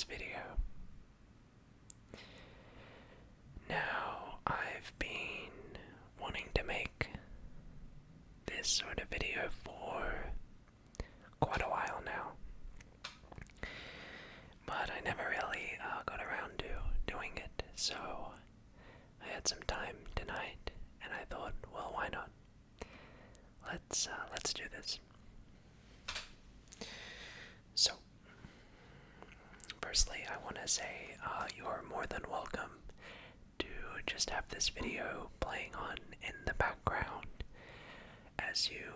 video. Now, I've been wanting to make this sort of video for quite a while now, but I never really got around to doing it, so I had some time tonight, and I thought, well, why not? Let's do this. So, firstly, I want to say you're more than welcome to just have this video playing on in the background as you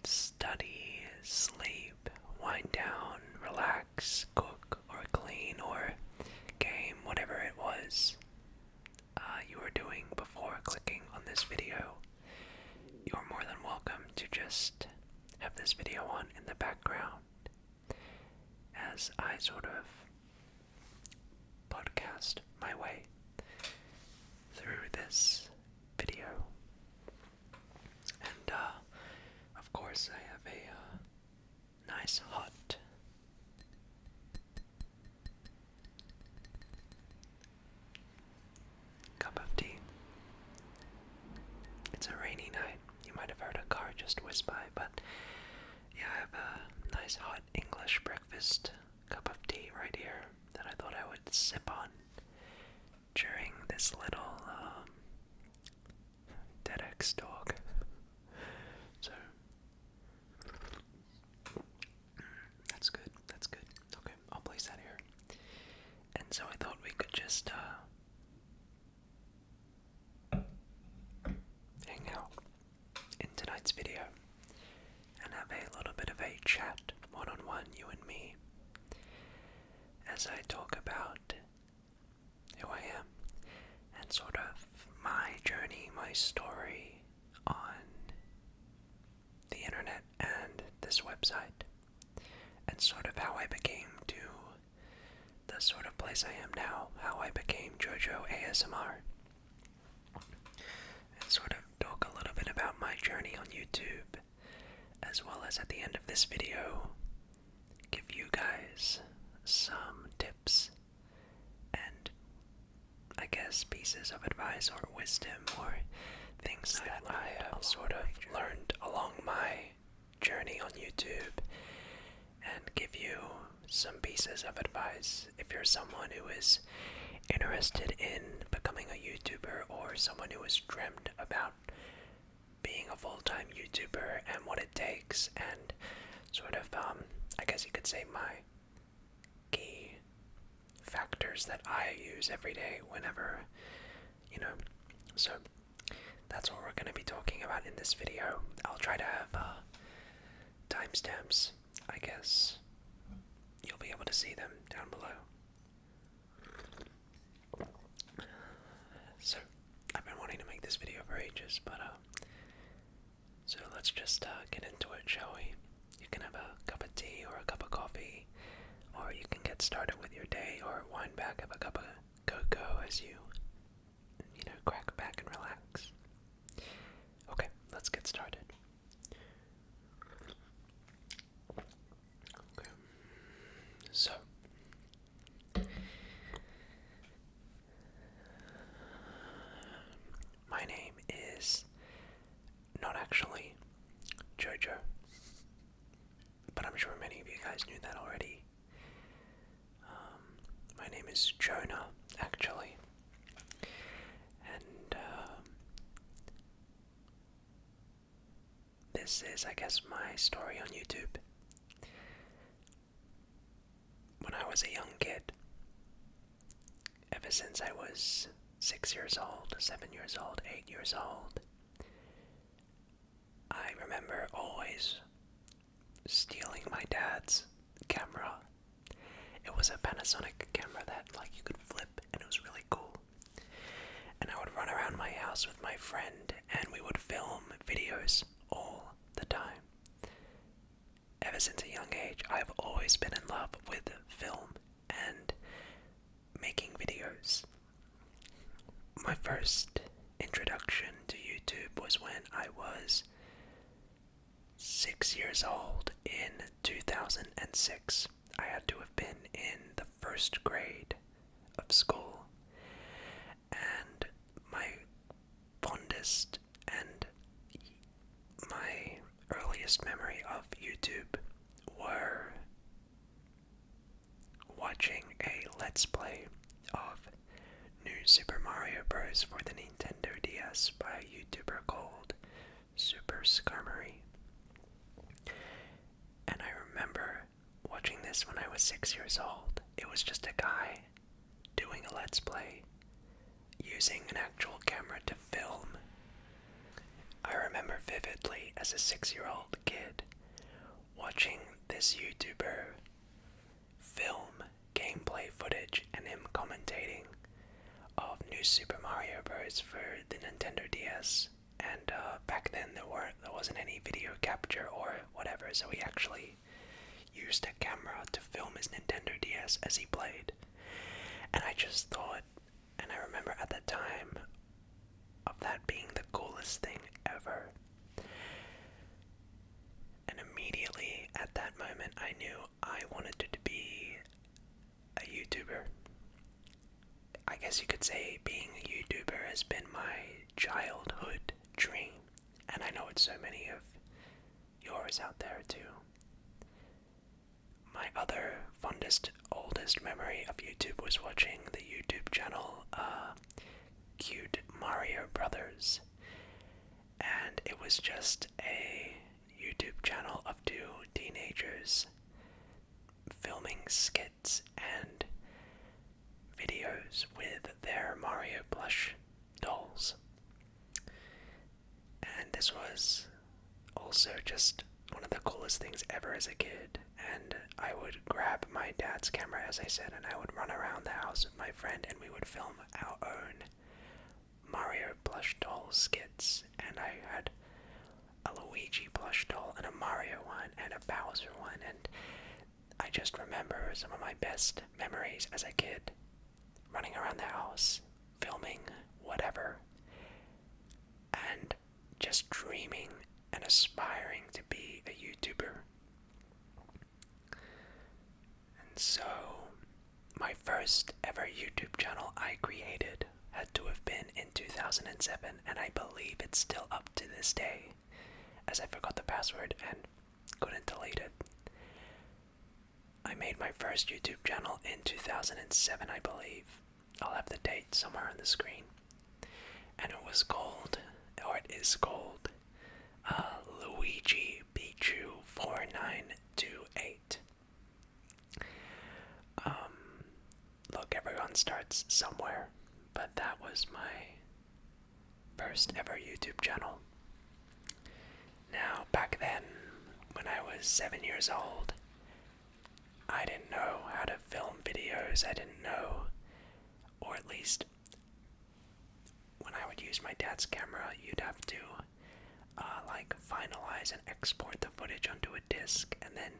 study, sleep, wind down, relax, cook, or clean, or game, whatever it was you were doing before clicking on this video. You're more than welcome to just have this video on in the background as I sort of podcast my way through this video. And of course I have a nice hot cup of tea. It's a rainy night. You might have heard a car just whiz by, but yeah, I have a nice hot English breakfast cup of tea right here that I thought I would sip on during this little TEDx talk. So that's good. Okay, I'll place that here. And so I thought we could just hang out in tonight's video and have a little bit of a chat, one-on-one, you and me, as I talk about who I am and sort of my journey, my story on the internet and this website, and sort of how I became to the sort of place I am now, how I became Jojo ASMR, and sort of talk a little bit about my journey on YouTube, as well as at the end of this video give you guys some tips and I guess pieces of advice or wisdom or things that I have sort of learned along my journey on YouTube, and give you some pieces of advice if you're someone who is interested in becoming a YouTuber, or someone who has dreamt about being a full-time YouTuber and what it takes, and sort of I guess you could say my key factors that I use every day whenever, so that's what we're going to be talking about in this video. I'll try to have timestamps, I guess. You'll be able to see them down below. So, I've been wanting to make this video for ages, but so let's just get into it, shall we? You can have a cup of tea or a cup of coffee, or you can get started with your day, or wind back, have a cup of cocoa as you crack back and relax. Okay, let's get started. Okay, so my name is not actually Jojo, but I'm sure many of you guys knew that already. My name is Jonah, actually, and this is, I guess, my story on YouTube. When I was a young kid, ever since I was 6 years old, 7 years old, 8 years old, I remember always stealing my dad's camera. It was a Panasonic camera that you could flip, and it was really cool. And I would run around my house with my friend, and we would film videos all the time. Ever since a young age, I've always been in love with film and making videos. My first introduction to YouTube was when I was 6 years old in 2006. I had to have been in the first grade of school, and my fondest and my earliest memory of YouTube were watching a Let's Play of New Super Mario Bros. For the Nintendo DS by a YouTuber called Super Skarmory. And I remember watching this when I was 6 years old. It was just a guy doing a Let's Play using an actual camera to film. I remember vividly as a 6-year-old kid watching this YouTuber film gameplay footage and him commentating of New Super Mario Bros. For the Nintendo DS. And back then there wasn't any video capture or whatever, so he actually used a camera to film his Nintendo DS as he played. And I just thought, and I remember at the time of that being the coolest thing ever. And immediately at that moment I knew I wanted to be a YouTuber. I guess you could say being a YouTuber has been my childhood dream, and I know it's so many of yours out there too. My other fondest, oldest memory of YouTube was watching the YouTube channel Cute Mario Brothers, and it was just a YouTube channel of two teenagers filming skits and videos with their Mario plush dolls. And this was also just one of the coolest things ever as a kid. And I would grab my dad's camera, as I said, and I would run around the house with my friend and we would film our own Mario plush doll skits. And I had a Luigi plush doll and a Mario one and a Bowser one, and I just remember some of my best memories as a kid, running around the house, filming whatever, and just dreaming and aspiring to be a YouTuber. And so, my first ever YouTube channel I created had to have been in 2007, and I believe it's still up to this day, as I forgot the password and couldn't delete it. I made my first YouTube channel in 2007, I believe. I'll have the date somewhere on the screen. And it was called, or it is called, Luigi Pichu 4928. Look, everyone starts somewhere, but that was my first ever YouTube channel. Now, back then, when I was 7 years old, I didn't know how to film videos. I didn't know, or at least when I would use my dad's camera, you'd have to finalize and export the footage onto a disc, and then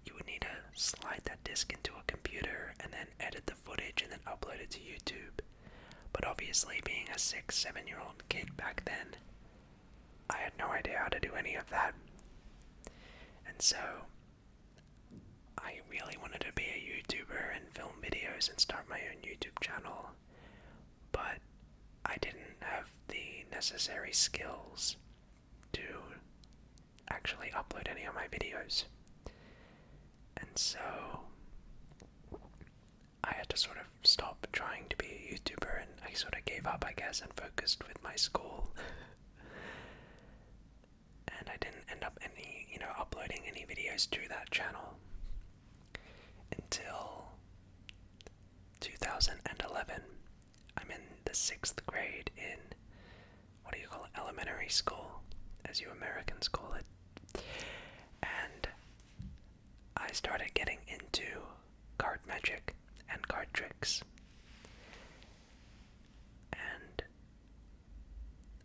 you would need to slide that disc into a computer and then edit the footage and then upload it to YouTube. But obviously, being a 6-7-year-old kid back then, I had no idea how to do any of that. And so I really wanted to be a YouTuber and film videos and start my own YouTube channel, but I didn't have the necessary skills to actually upload any of my videos. And so I had to sort of stop trying to be a YouTuber, and I sort of gave up, I guess, and focused with my school. And I didn't end up uploading any videos to that channel until 2011. I'm in the 6th grade in, what do you call it, elementary school, as you Americans call it. And I started getting into card magic and card tricks. And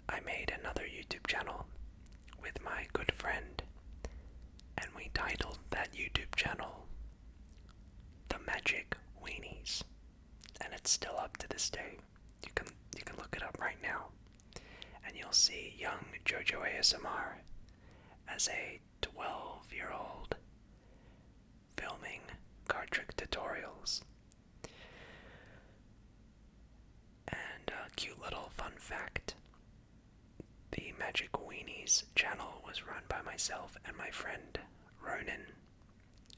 I made another YouTube channel with my good friend, and we titled that YouTube channel The Magic Weenies, and it's still up to this day. You can look it up right now, and you'll see young Jojo ASMR as a 12-year-old filming card trick tutorials fact, the Magic Weenies channel was run by myself and my friend Ronan.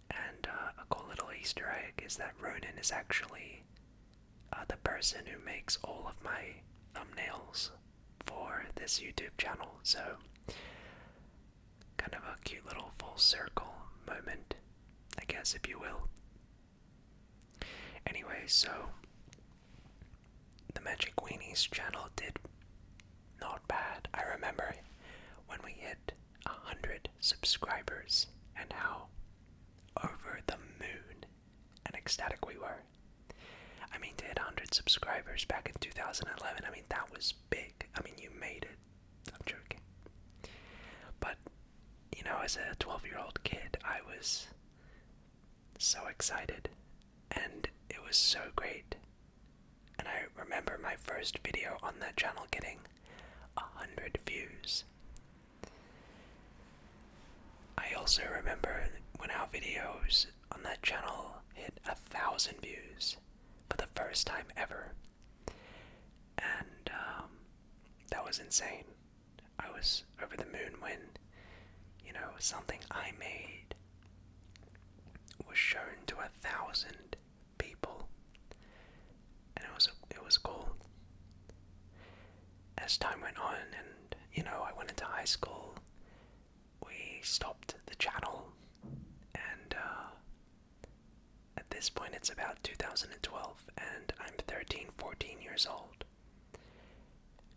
And a cool little Easter egg is that Ronan is actually the person who makes all of my thumbnails for this YouTube channel. So, kind of a cute little full circle moment, I guess, if you will. Anyway, so the Magic Weenies channel did not bad. I remember when we hit 100 subscribers and how over the moon and ecstatic we were. I mean, to hit 100 subscribers back in 2011, I mean, that was big. I mean, you made it. I'm joking. But, you know, as a 12-year-old kid, I was so excited. And it was so great. And I remember my first video on that channel getting 100 views. I also remember when our videos on that channel hit 1,000 views for the first time ever. And that was insane. I was over the moon when, you know, something I made was shown to 1,000 people. And it was cool. As time went on and, you know, I went into high school, we stopped the channel, and at this point it's about 2012, and I'm 13, 14 years old.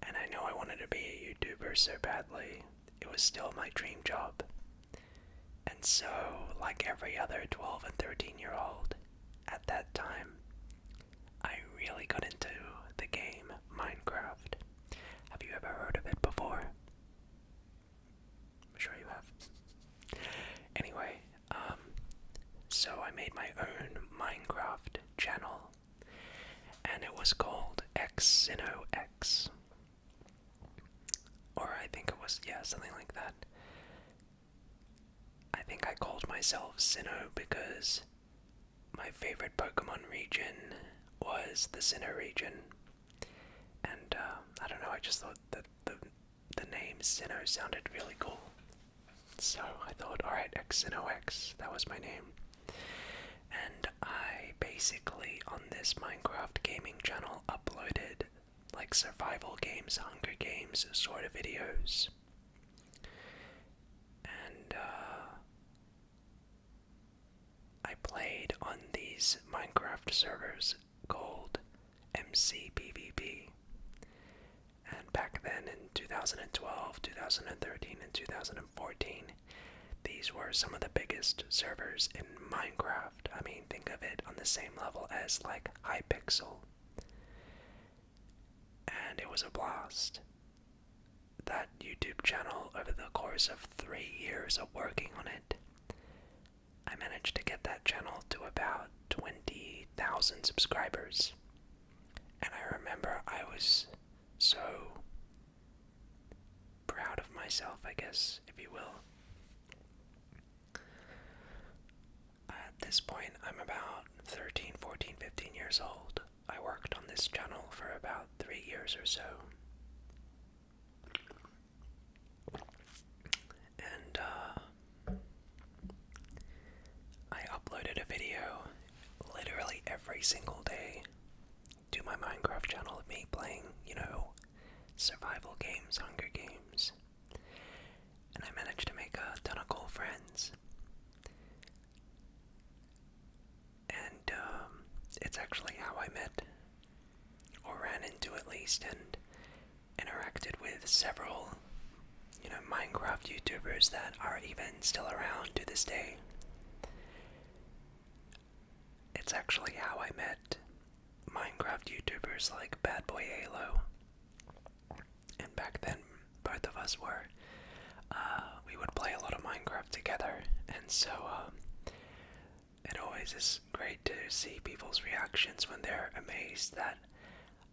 And I know I wanted to be a YouTuber so badly. It was still my dream job. And so, like every other 12 and 13-year-old at that time, I really got into the game Minecraft. Have you ever heard of it before? I'm sure you have. Anyway, so I made my own Minecraft channel, and it was called XinoX. Or I think it was, yeah, something like that. I think I called myself Sinnoh because my favorite Pokemon region was the Sinnoh region. And, I don't know, I just thought that the name Sinnoh sounded really cool. So I thought, alright, XinoX, that was my name. And I basically, on this Minecraft gaming channel, uploaded like survival games, Hunger Games sort of videos. And I played on these Minecraft servers called MCPVP. And back then in 2012, 2013, and 2014, these were some of the biggest servers in Minecraft. I mean, think of it on the same level as like Hypixel. And it was a blast. That YouTube channel, over the course of 3 years of working on it, I managed to get that channel to about 20,000 subscribers. And I remember I was so proud of myself, I guess, if you will. At this point, I'm about 13, 14, 15 years old. I worked on this channel for about 3 years or so. And I uploaded a video literally every single day to my Minecraft channel of me playing, you know, survival games, Hunger Games. And I managed to make a ton of cool friends. And it's actually how I met, or ran into at least, and interacted with several, you know, Minecraft YouTubers that are even still around to this day. It's actually how I met Minecraft YouTubers like BadboyHalo. And back then, both of us were, we would play a lot of Minecraft together, and so, it always is great to see people's reactions when they're amazed that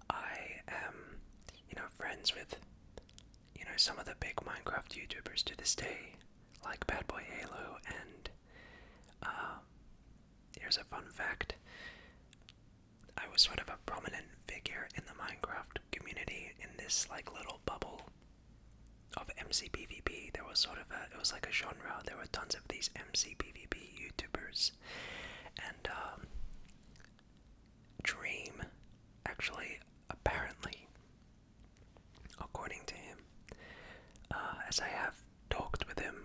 I am, you know, friends with, you know, some of the big Minecraft YouTubers to this day, like BadboyHalo. And here's a fun fact. I was sort of a prominent figure in the Minecraft community, in this like little bubble of MCPvP. There was sort of it was like a genre. There were tons of these MCPvP YouTubers, and Dream actually, apparently, according to him, as I have talked with him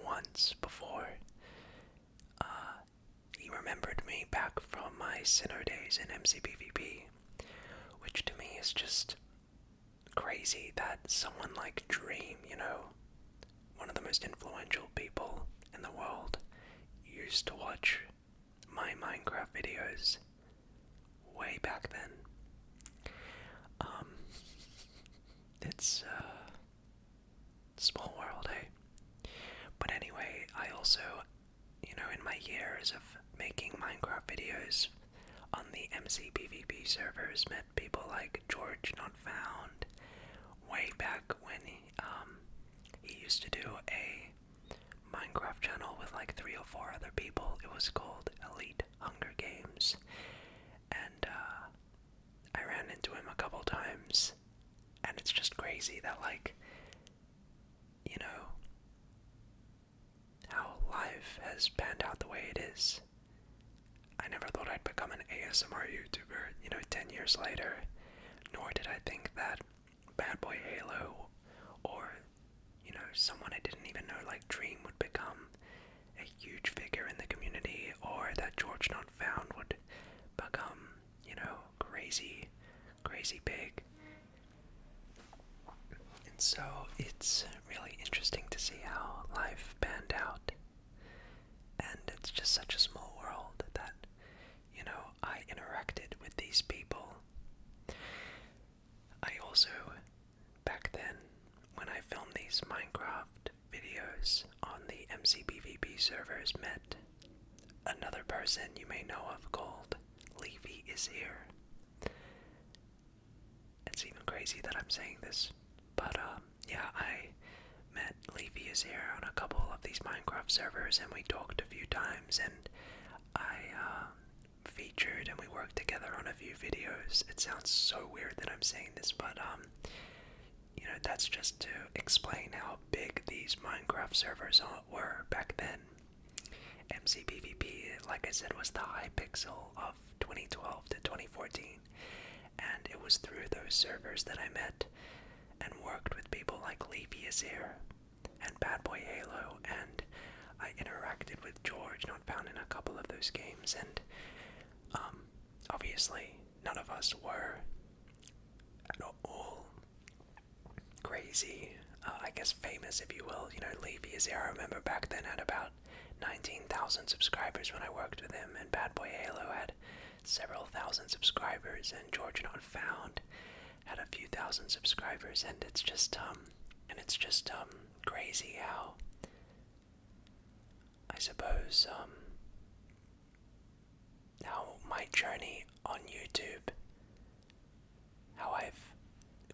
once before, he remembered me back from my Sinnoh days in MCPvP, which to me is just crazy that someone like Dream, you know, one of the most influential people in the world, used to watch my Minecraft videos way back then. It's small world, eh? But anyway, I also, you know, in my years of making Minecraft videos on the MCPvP servers, met people like GeorgeNotFound way back when he used to do a Minecraft channel with like 3 or 4 other people. It was called Elite Hunger Games, and I ran into him a couple times, and it's just crazy that, like, you know, how life has panned out the way it is. I never thought I'd become an ASMR YouTuber, you know, 10 years later, nor did I think that BadboyHalo, or, you know, someone I didn't even know like Dream, would become a huge figure in the community, or that GeorgeNotFound would become, you know, crazy big. And so it's really interesting to see how life panned out. And it's just such a small world that, you know, I interacted with these people. I also, back then, when I filmed these Minecraft videos on the MCPvP servers, met another person you may know of called Leafy is here. It's even crazy that I'm saying this, but yeah, I met Leafy is here on a couple of these Minecraft servers, and we talked a few times, and I featured and we worked together on a few videos. It sounds so weird that I'm saying this, but you know, that's just to explain how big these Minecraft servers were back then. MCPvP, like I said, was the Hypixel of 2012 to 2014, and it was through those servers that I met and worked with people like Leafy is here and BadboyHalo, and I interacted with GeorgeNotFound in a couple of those games, and obviously none of us were at all crazy, I guess famous, if you will. You know, Leafy is here, I remember back then, had about 19,000 subscribers when I worked with him, and BadboyHalo had several thousand subscribers, and GeorgeNotFound had a few thousand subscribers, and it's just crazy how, I suppose, how my journey on YouTube, how I've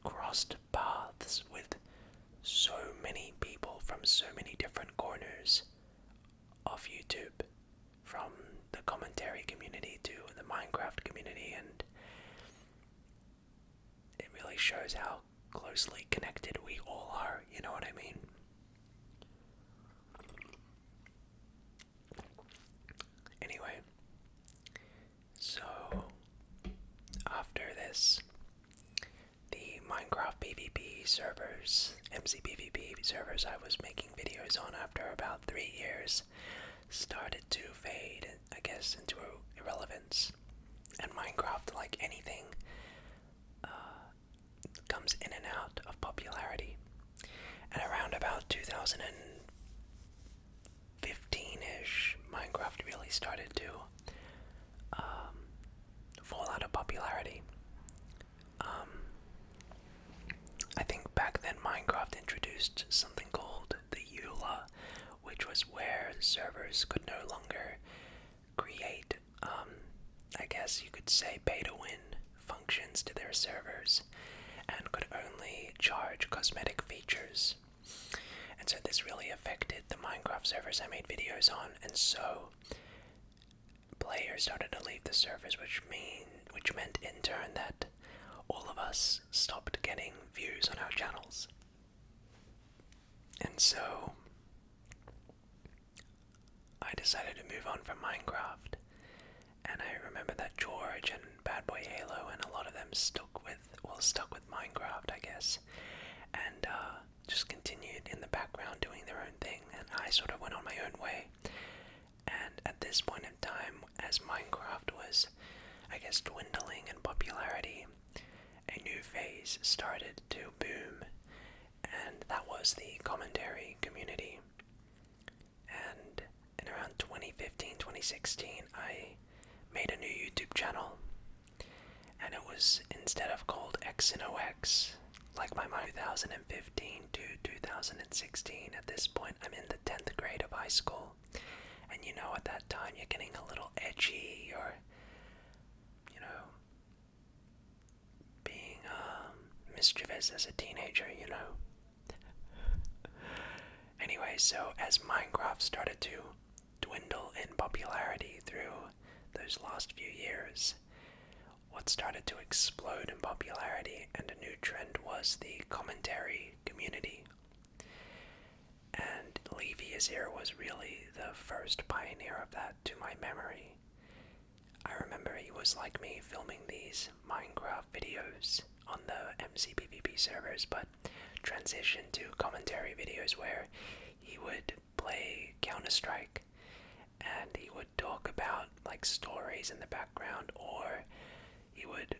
crossed paths with so many people from so many different corners of YouTube, from the commentary community to the Minecraft community, and it really shows how closely connected we all are, you know what I mean? Anyway, so after this, the Minecraft PvP servers, MCPvP servers I was making videos on after about 3 years, started to fade, I guess, into irrelevance. And Minecraft, like anything, comes in and out of popularity. And around about 2015-ish, Minecraft really started to fall out of popularity. I think back then Minecraft introduced something called the EULA, which was where servers could no longer create, I guess you could say, pay-to-win functions to their servers, and could only charge cosmetic features. And so this really affected the Minecraft servers I made videos on, and so players started to leave the servers, which meant in turn that all of us stopped getting views on our channels. And so I decided to move on from Minecraft. And I remember that George and BadboyHalo and a lot of them stuck with Minecraft, I guess. And just continued in the background doing their own thing. And I sort of went on my own way. And at this point in time, as Minecraft was, I guess, dwindling in popularity, a new phase started to boom, and that was the commentary community. And in around 2015, 2016, I made a new YouTube channel, and it was, instead of called XNOX, like my 2015 to 2016, at this point I'm in the 10th grade of high school, and you know, at that time you're getting a little edgy, or, you know, being mischievous as a teenager, you know. Anyway, so as Minecraft started to dwindle in popularity through those last few years, what started to explode in popularity and a new trend was the commentary community. And Leafy here was really the first pioneer of that to my memory. I remember he was like me filming these Minecraft videos on the MCPVP servers, but transitioned to commentary videos where he would play Counter-Strike and he would talk about like stories in the background, or he would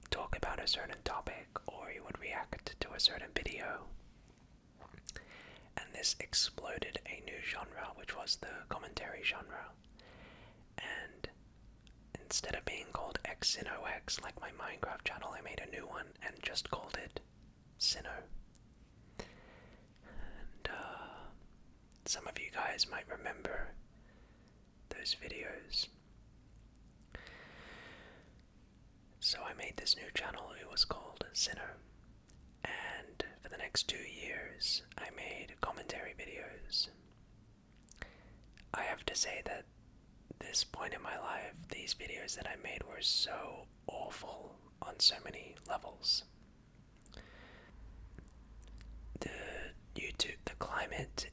talk about a certain topic, or he would react to a certain video. And this exploded a new genre, which was the commentary genre. And instead of being called XNOX like my Minecraft channel, I made a new one and just called it Sinnoh. And some of you guys might remember those videos. So I made this new channel, it was called Sinnoh. And for the next 2 years, I made commentary videos. I have to say that this point in my life, these videos that I made were so awful on so many levels. The climate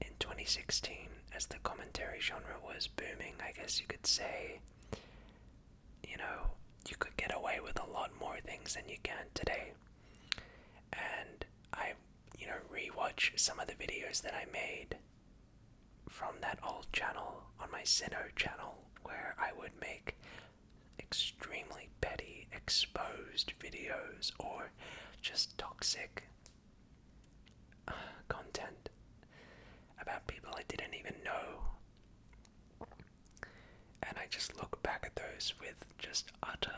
in 2016, as the commentary genre was booming, I guess you could say, you know, you could get away with a lot more things than you can today. And I, rewatch some of the videos that I made from that old channel on my Sinnoh channel, where I would make extremely petty, exposed videos, or just toxic content about people I didn't even know. And I just look back at those with just utter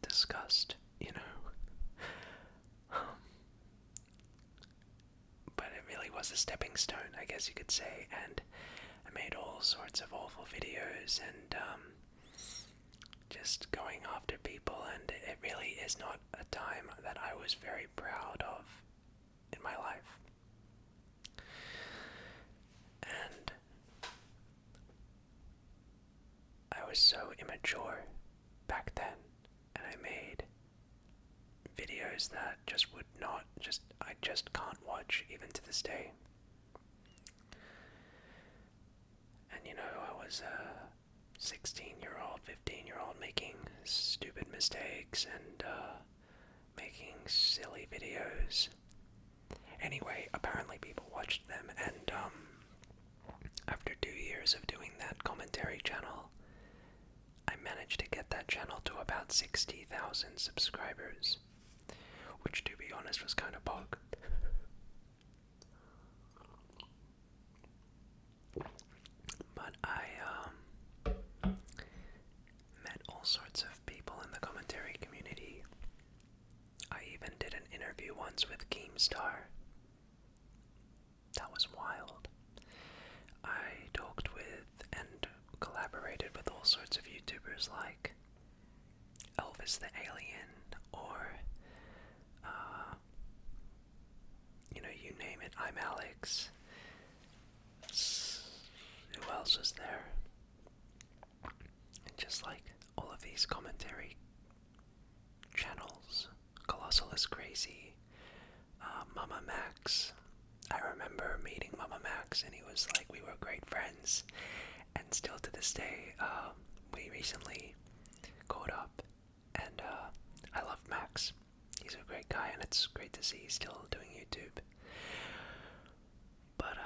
disgust, But it really was a stepping stone, I guess you could say, and I made all sorts of awful videos and just going after people, and it really is not a time that I was very proud of in my life. And I was so immature back then, and I made videos that I just can't watch even to this day. And I was a 16-year-old, 15-year-old making stupid mistakes and making silly videos. Anyway, apparently people watched them, and after 2 years of doing that commentary channel, I managed to get that channel to about 60,000 subscribers, which, to be honest, was kind of bug. But I met all sorts of people in the commentary community. I even did an interview once with Keemstar. That was wild. I talked with and collaborated with all sorts of YouTubers like Elvis the Alien, or you name it, I'm Alex. Who else was there? And just like all of these commentary channels. Colossal is Crazy, Mama Max. I remember meeting Mama Max, and he was like, we were great friends, and still to this day, we recently caught up, and I love Max. He's a great guy, and it's great to see he's still doing YouTube. But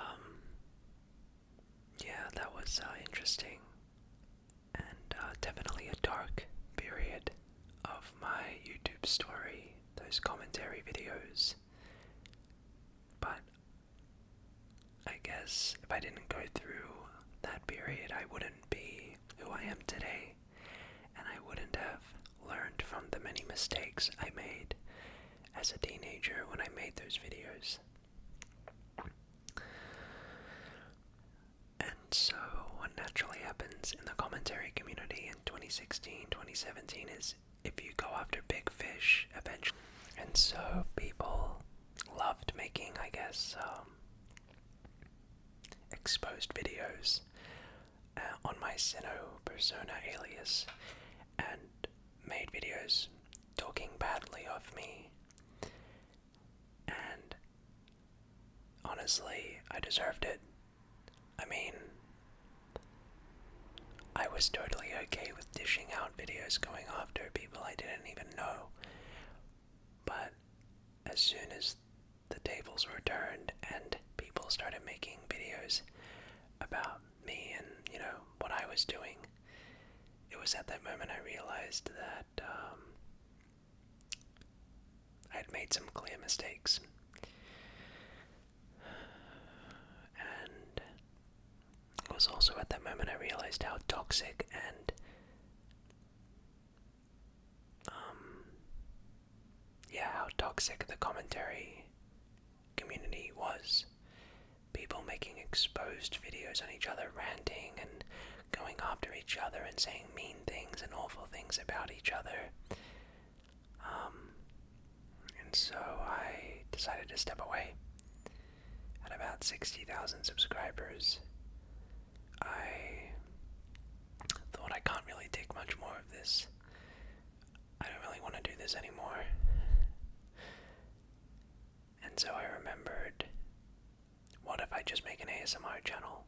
yeah, that was interesting, and definitely a dark period of my YouTube story, those commentary videos. But I guess if I didn't go through that period, I wouldn't be who I am today, and I wouldn't have learned from the many mistakes I made as a teenager when I made those videos. And so what naturally happens in the commentary community in 2016, 2017 is if you go after big fish, eventually. And so people loved making, I guess, exposed videos on my Sinnoh persona alias, and made videos talking badly of me. And honestly, I deserved it. I mean, I was totally okay with dishing out videos going after people I didn't even know. But as soon as the tables were turned and people started making videos about me and, what I was doing, it was at that moment I realized that I had made some clear mistakes. And it was also at that moment I realized how toxic and how toxic the commentary community was. People making exposed videos on each other, ranting and going after each other and saying mean things and awful things about each other. And so I decided to step away. At about 60,000 subscribers, I thought I can't really take much more of this. I don't really want to do this anymore. And so I remembered, what if I just make an ASMR channel?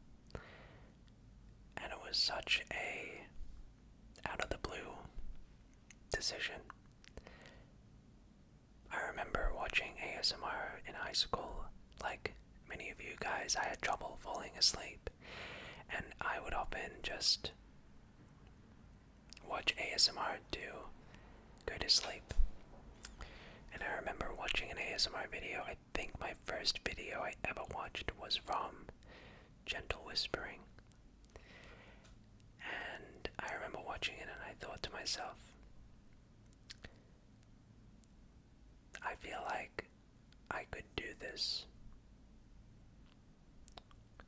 And it was such a out of the blue decision. I remember watching ASMR in high school. Like many of you guys, I had trouble falling asleep, and I would often just watch ASMR to go to sleep. And I remember watching an ASMR video. I think my first video I ever watched was from Gentle Whispering. And I remember watching it and I thought to myself, I feel like I could do this.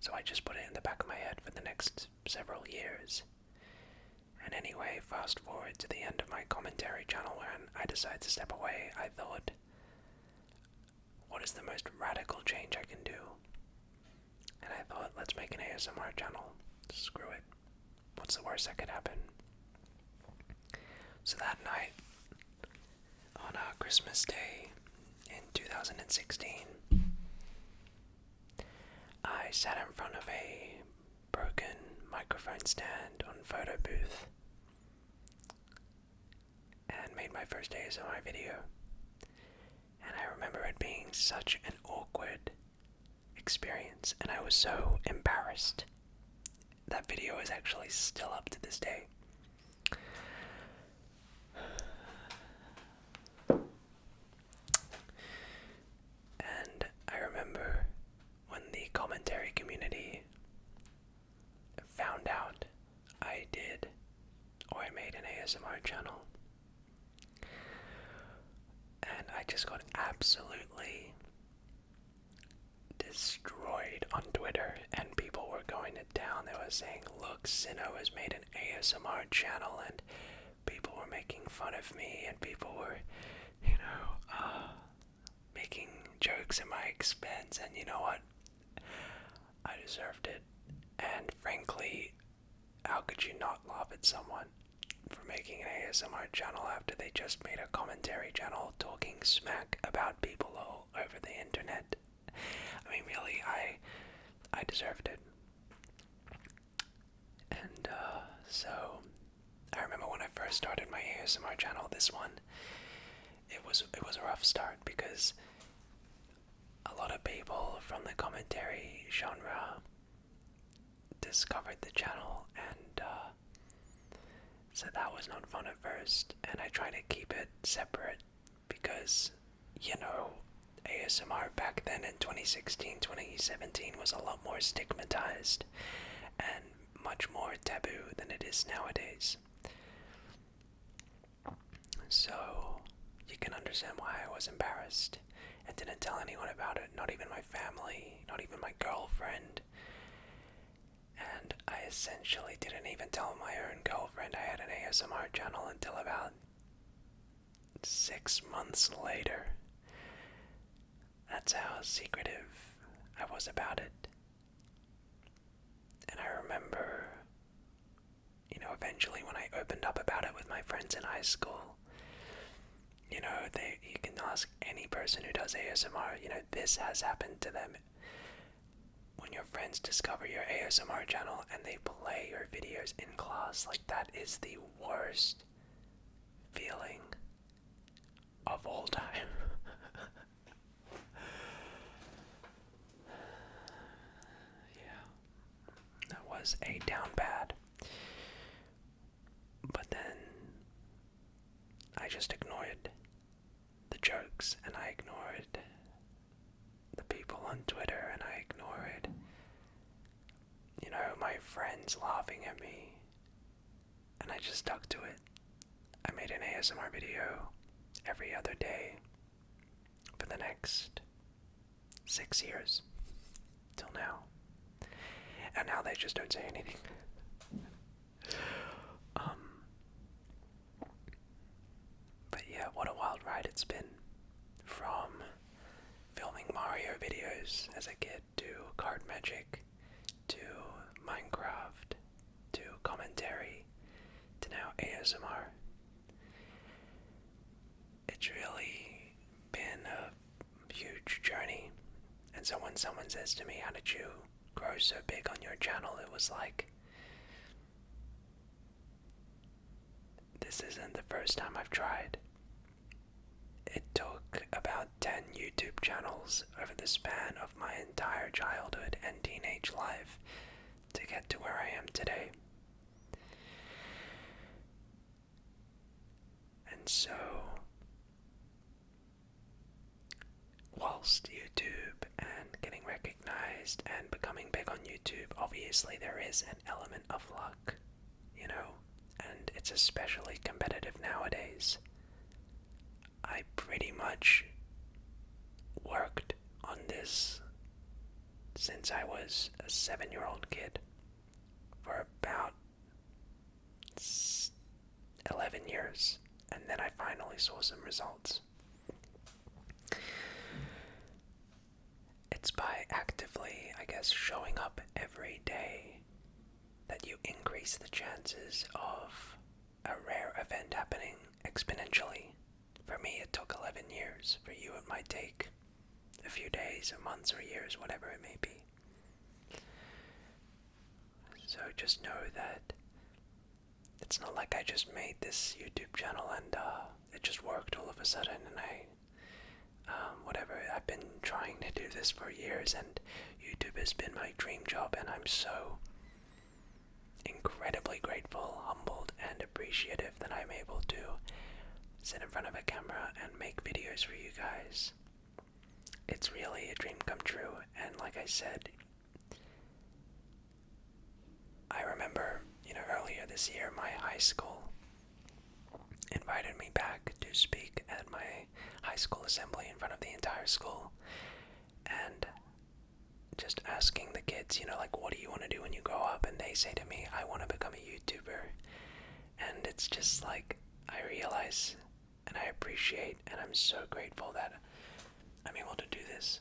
So I just put it in the back of my head for the next several years. And anyway, fast forward to the end of my commentary channel when I decided to step away, I thought, what is the most radical change I can do? And I thought, let's make an ASMR channel. Screw it. What's the worst that could happen? So that night, on Christmas Day in 2016, I sat in front of a broken microphone stand on photo booth and made my first ASMR video. And I remember it being such an awkward experience, and I was so embarrassed. That video is actually still up to this day. And I remember when the commentary community found out I did, or I made an ASMR channel, and I just got absolutely destroyed on Twitter, and people were going to town. They were saying, look, Sinnoh has made an ASMR channel, and people were making fun of me, and people were, making jokes at my expense, and you know what? I deserved it. And frankly, how could you not laugh at someone for making an ASMR channel after they just made a commentary channel talking smack about people all over the internet. I mean, really, I deserved it. And so I remember when I first started my ASMR channel, this one, it was a rough start because a lot of people from the commentary genre discovered the channel, and so that was not fun at first, and I try to keep it separate because, you know, ASMR back then in 2016, 2017 was a lot more stigmatized and much more taboo than it is nowadays. So you can understand why I was embarrassed and didn't tell anyone about it, not even my family, not even my girlfriend. And I essentially didn't even tell my own girlfriend I had an ASMR channel until about 6 months later. That's how secretive I was about it. And I remember, you know, eventually when I opened up about it with my friends in high school, you know, you can ask any person who does ASMR, you know, this has happened to them. When your friends discover your ASMR channel and they play your videos in class, like, that is the worst feeling of all time. Yeah, that was a down bad. But then I just ignored the jokes, and I ignored the people on Twitter, and I ignored, you know, my friends laughing at me, and I just stuck to it. I made an ASMR video every other day for the next 6 years, till now. And now they just don't say anything. But yeah, what a wild ride it's been. From filming Mario videos as a kid, to card magic, to Minecraft, to commentary, to now ASMR. It's really been a huge journey. And so when someone says to me, how did you grow so big on your channel, it was like, this isn't the first time I've tried. It took about 10 YouTube channels over the span of my entire childhood and teenage life to get to where I am today. And so, whilst YouTube and getting recognized and becoming big on YouTube, obviously there is an element of luck, you know, and it's especially competitive nowadays. I pretty much worked on this since I was a 7-year-old kid for about 11 years, and then I finally saw some results. It's by actively, I guess, showing up every day that you increase the chances of a rare event happening exponentially. For me, it took 11 years. For you, it might take a few days or months or years, whatever it may be. So just know that it's not like I just made this YouTube channel and it just worked all of a sudden, and I've been trying to do this for years, and YouTube has been my dream job, and I'm so incredibly grateful, humbled, and appreciative that I'm able to sit in front of a camera and make videos for you guys. It's really a dream come true, and like I said, I remember, you know, earlier this year, my high school invited me back to speak at my high school assembly in front of the entire school, and just asking the kids, you know, like, what do you want to do when you grow up? And they say to me, I want to become a YouTuber. And it's just like, I realize and I appreciate, and I'm so grateful that I'm able to do this.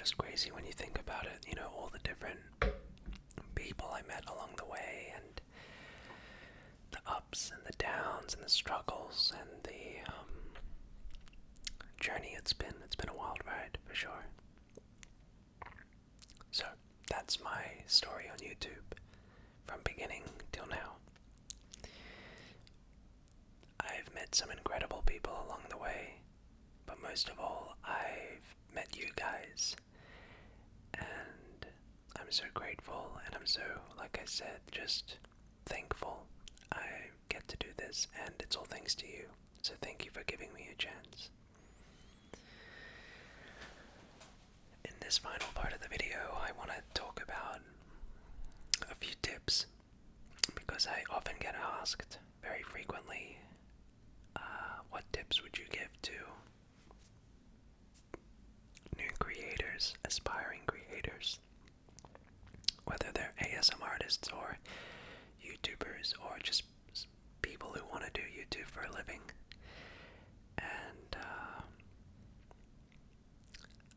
just crazy when you think about it, you know, all the different people I met along the way, and the ups and the downs and the struggles and the journey it's been. It's been a wild ride, for sure. So, that's my story on YouTube, from beginning till now. I've met some incredible people along the way, but most of all, I've met you guys, and I'm so grateful, and I'm so, like I said, just thankful I get to do this, and it's all thanks to you, so thank you for giving me a chance. In this final part of the video, I want to talk about a few tips, because I often get asked very frequently, what tips would you give to new creators, aspiring creators, whether they're ASM artists or YouTubers or just people who want to do YouTube for a living. And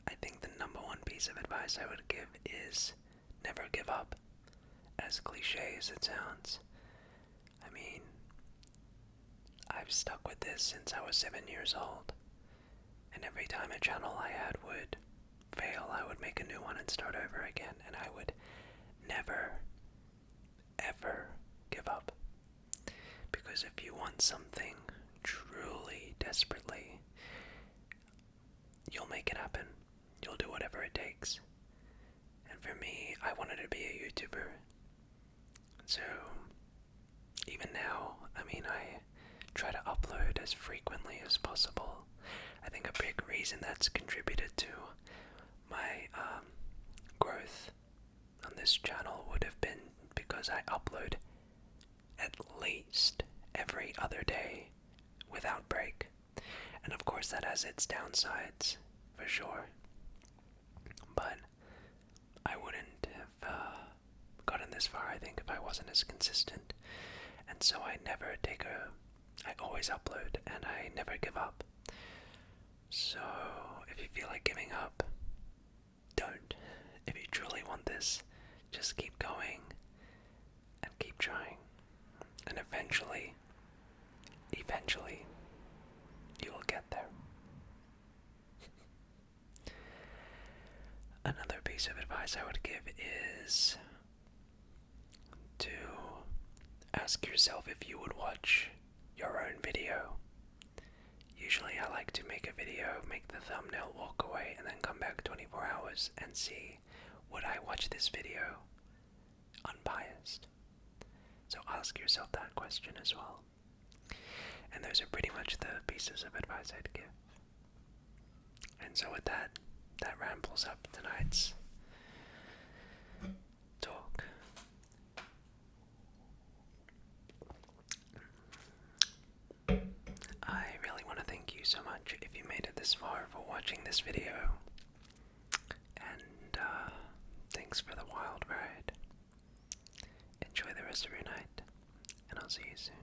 I think the number one piece of advice I would give is never give up, as cliche as it sounds. I mean, I've stuck with this since I was 7 years old, and every time a channel I had would fail, I would make a new one and start over again, and I would never, ever give up. Because if you want something truly, desperately, you'll make it happen. You'll do whatever it takes. And for me, I wanted to be a YouTuber. So, even now, I mean, I try to upload as frequently as possible. I think a big reason that's contributed to my growth on this channel would have been because I upload at least every other day without break. And of course that has its downsides, for sure. But I wouldn't have gotten this far, I think, if I wasn't as consistent. And so I always upload, and I never give up. So, if you feel like giving up, don't. If you truly want this, just keep going, and keep trying. And eventually, you will get there. Another piece of advice I would give is to ask yourself if you would watch your own video. Usually I like to make a video, make the thumbnail, walk away, and then come back 24 hours and see, would I watch this video unbiased? So ask yourself that question as well. And those are pretty much the pieces of advice I'd give. And so with that rambles up tonight's talk. I really want to thank you so much if you made it this far for watching this video. And thanks for the wild ride. Enjoy the rest of your night, and I'll see you soon.